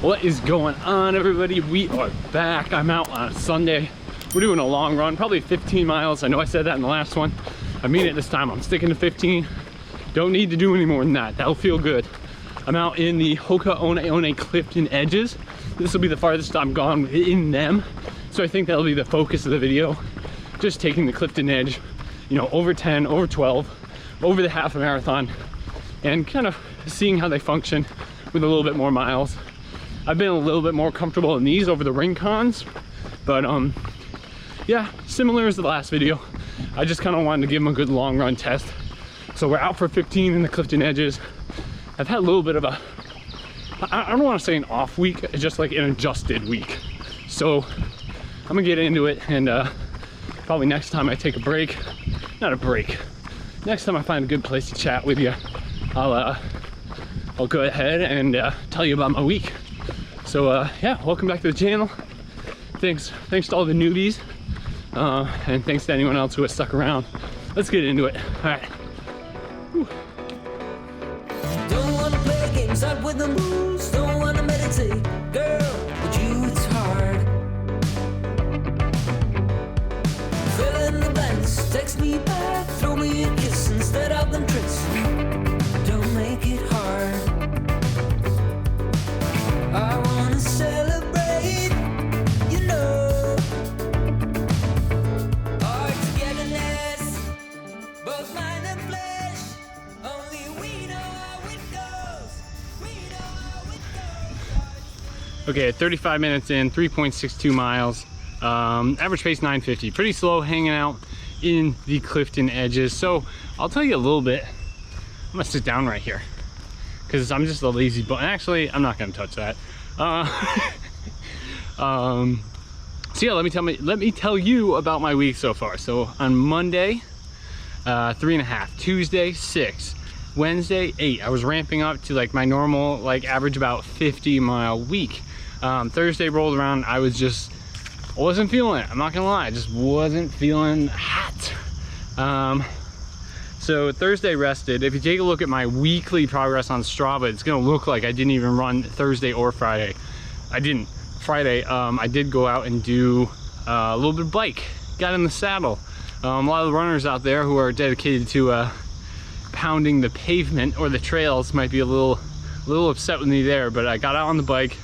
What is going on, everybody? We are back. I'm out on a Sunday. We're doing a long run, probably 15 miles. I know I said that in the last one. I mean it this time. I'm sticking to 15. Don't need to do any more than that. That'll feel good. I'm out in the Hoka Clifton edges. This will be the farthest I'm gone in them. So I think that'll be the focus of the video. Just taking the Clifton edge, you know, over 10, over 12, over the half marathon, and kind of seeing how they function with a little bit more miles. I've been a little bit more comfortable in these over the Rincons, but yeah, similar as the last video. I just kind of wanted to give them a good long run test. So we're out for 15 in the Clifton edges. I've had a little bit of a, I don't want to say an off week, it's just like an adjusted week. So I'm gonna get into it, and probably next time I take a break, not a break, next time I find a good place to chat with you, I'll go ahead and tell you about my week. So yeah, welcome back to the channel. Thanks to all the newbies, and thanks to anyone else who has stuck around. Let's get into it. All right. Whew. Don't wanna play games out with the moves, don't wanna meditate, girl, with you it's hard. Fill in the blanks, text me back, throw me a kiss instead of them tricks. Don't make it hard. I wanna celebrate, you know. Our togetherness, both mind and flesh. Only we know how it goes. We know how it goes. Okay, 35 minutes in, 3.62 miles. Average pace 950. Pretty slow hanging out in the Clifton edges. So I'll tell you a little bit. I'm gonna sit down right here because I'm just a lazy bum. Actually, I'm not gonna touch that. So yeah, let me tell you about my week so far. So on Monday, 3.5, Tuesday 6, Wednesday 8. I was ramping up to like my normal, like average about 50-mile week. Thursday rolled around, I wasn't feeling it. I'm not gonna lie, I just wasn't feeling hot. So Thursday rested. If you take a look at my weekly progress on Strava, it's gonna look like I didn't even run Thursday or Friday. I didn't. Friday, I did go out and do a little bit of bike. Got in the saddle. A lot of the runners out there who are dedicated to pounding the pavement or the trails might be a little upset with me there, but I got out on the bike.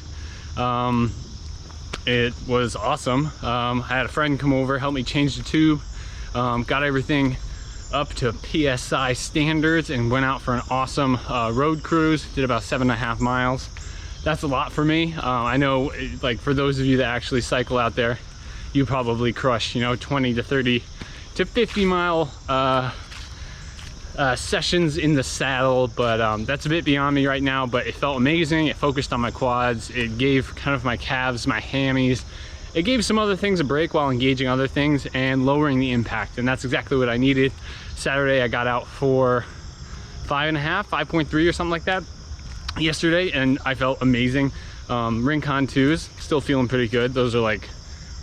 It was awesome. I had a friend come over, help me change the tube, got everything up to PSI standards, and went out for an awesome road cruise. Did about 7.5 miles. That's a lot for me. I know, like, for those of you that actually cycle out there, you probably crush, you know, 20 to 30 to 50 mile sessions in the saddle, but that's a bit beyond me right now. But it felt amazing. It focused on my quads. It gave kind of my calves, my hammies. It gave some other things a break while engaging other things and lowering the impact, and that's exactly what I needed. Saturday I got out for 5.5, 5.3 or something like that yesterday, and I felt amazing. Rincon 2s, still feeling pretty good. Those are like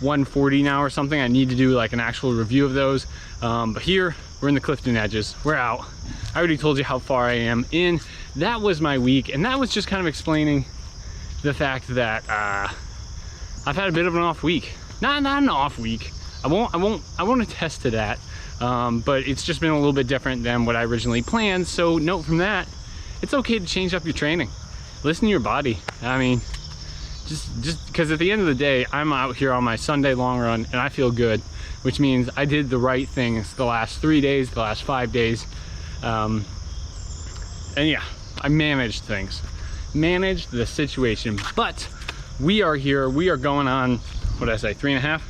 140 now or something. I need to do like an actual review of those. But here, we're in the Clifton edges. We're out. I already told you how far I am in. That was my week, and that was just kind of explaining the fact that I've had a bit of an off week. Not an off week. I won't attest to that. But it's just been a little bit different than what I originally planned. So note from that, it's okay to change up your training. Listen to your body. I mean, just because at the end of the day, I'm out here on my Sunday long run and I feel good, which means I did the right things the last 3 days, the last 5 days. And yeah, I managed things, managed the situation. But we are here, we are going on, what did I say, 3.5?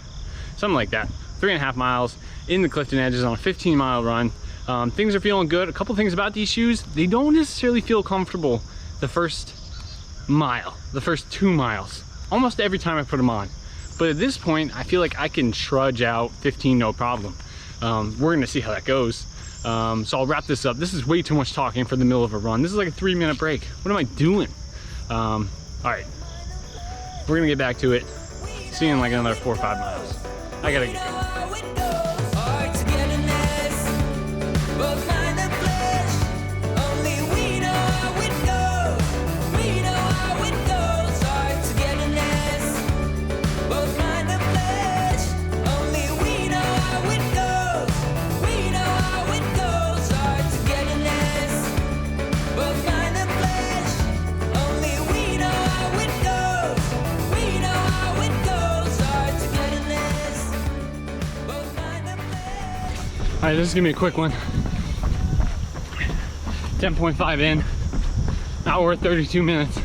Something like that, 3.5 miles in the Clifton edges on a 15-mile run. Things are feeling good. A couple things about these shoes, they don't necessarily feel comfortable the first mile, the first 2 miles, almost every time I put them on. But at this point, I feel like I can trudge out 15 no problem. We're gonna see how that goes. So I'll wrap this up. This is way too much talking for the middle of a run. This is like a 3-minute break. What am I doing? All right, we're gonna get back to it. See you in like another 4 or 5 miles. I gotta get going. Only we know how it goes. We know how it goes. Our right, this is gonna be a quick one. 10.5 in, hour 32 minutes.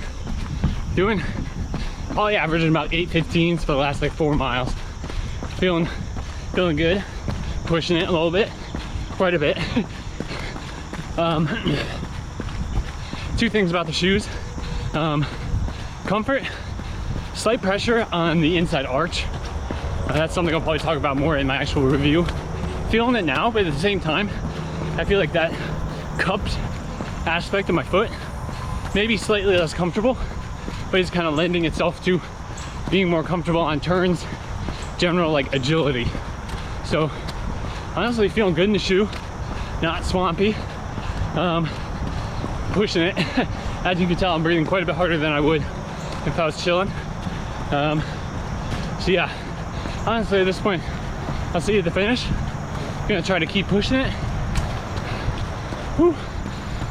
Doing probably averaging about 8:15s for the last like 4 miles. Feeling good, pushing it a little bit, quite a bit. Two things about the shoes. Comfort, slight pressure on the inside arch. That's something I'll probably talk about more in my actual review. Feeling it now, but at the same time, I feel like that cupped aspect of my foot maybe slightly less comfortable, but it's kind of lending itself to being more comfortable on turns, general like agility. So honestly feeling good in the shoe, not swampy, pushing it. As you can tell, I'm breathing quite a bit harder than I would if I was chilling. So yeah, honestly at this point, I'll see you at the finish. I'm gonna try to keep pushing it. Whew.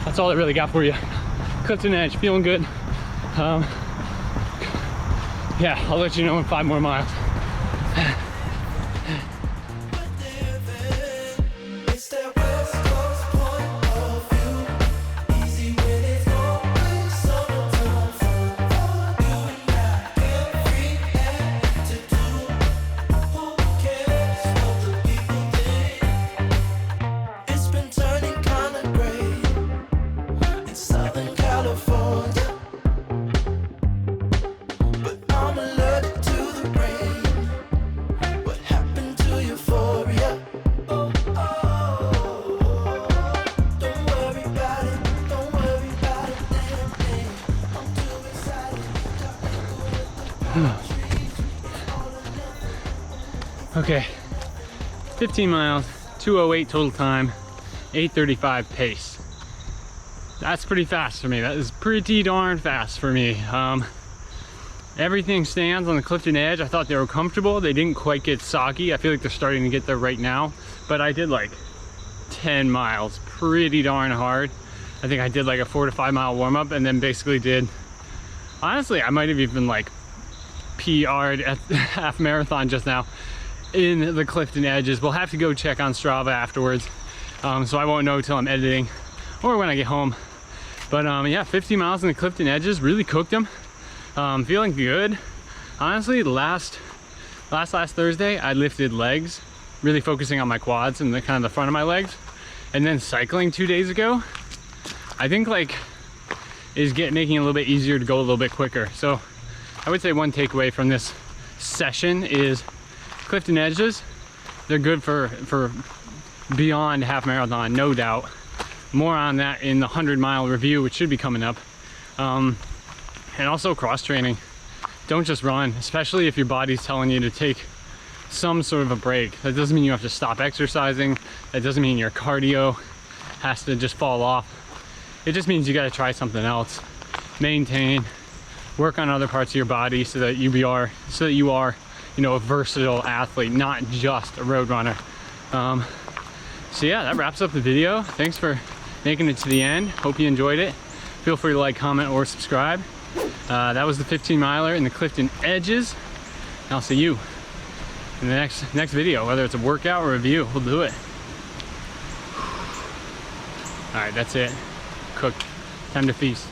That's all I really got for you. Clifton Edge, feeling good. Yeah, I'll let you know in 5 more miles. Okay, 15 miles, 2:08 total time, 8:35 pace. That's pretty fast for me. That is pretty darn fast for me. Everything stands on the Clifton Edge. I thought they were comfortable. They didn't quite get soggy. I feel like they're starting to get there right now, but I did like 10 miles pretty darn hard. I think I did like a 4 to 5 mile warm up and then basically did, honestly, I might have even like PR'd at half marathon just now in the Clifton Edges. We'll have to go check on Strava afterwards, so I won't know till I'm editing or when I get home. But yeah, 50 miles in the Clifton Edges, really cooked them. Feeling good. Honestly, last Thursday I lifted legs, really focusing on my quads and the kind of the front of my legs, and then cycling 2 days ago, I think like is making it a little bit easier to go a little bit quicker. So I would say one takeaway from this session is Clifton Edges, they're good for beyond half marathon, no doubt. More on that in the 100-mile review, which should be coming up. And also cross training. Don't just run, especially if your body's telling you to take some sort of a break. That doesn't mean you have to stop exercising. That doesn't mean your cardio has to just fall off. It just means you got to try something else. Maintain, work on other parts of your body so that you are, you know, a versatile athlete, not just a road runner. So yeah, that wraps up the video. Thanks for making it to the end. Hope you enjoyed it. Feel free to like, comment, or subscribe. That was the 15 miler in the Clifton Edges. And I'll see you in the next video, whether it's a workout or a review. We'll do it. All right, that's it. Cooked. Time to feast.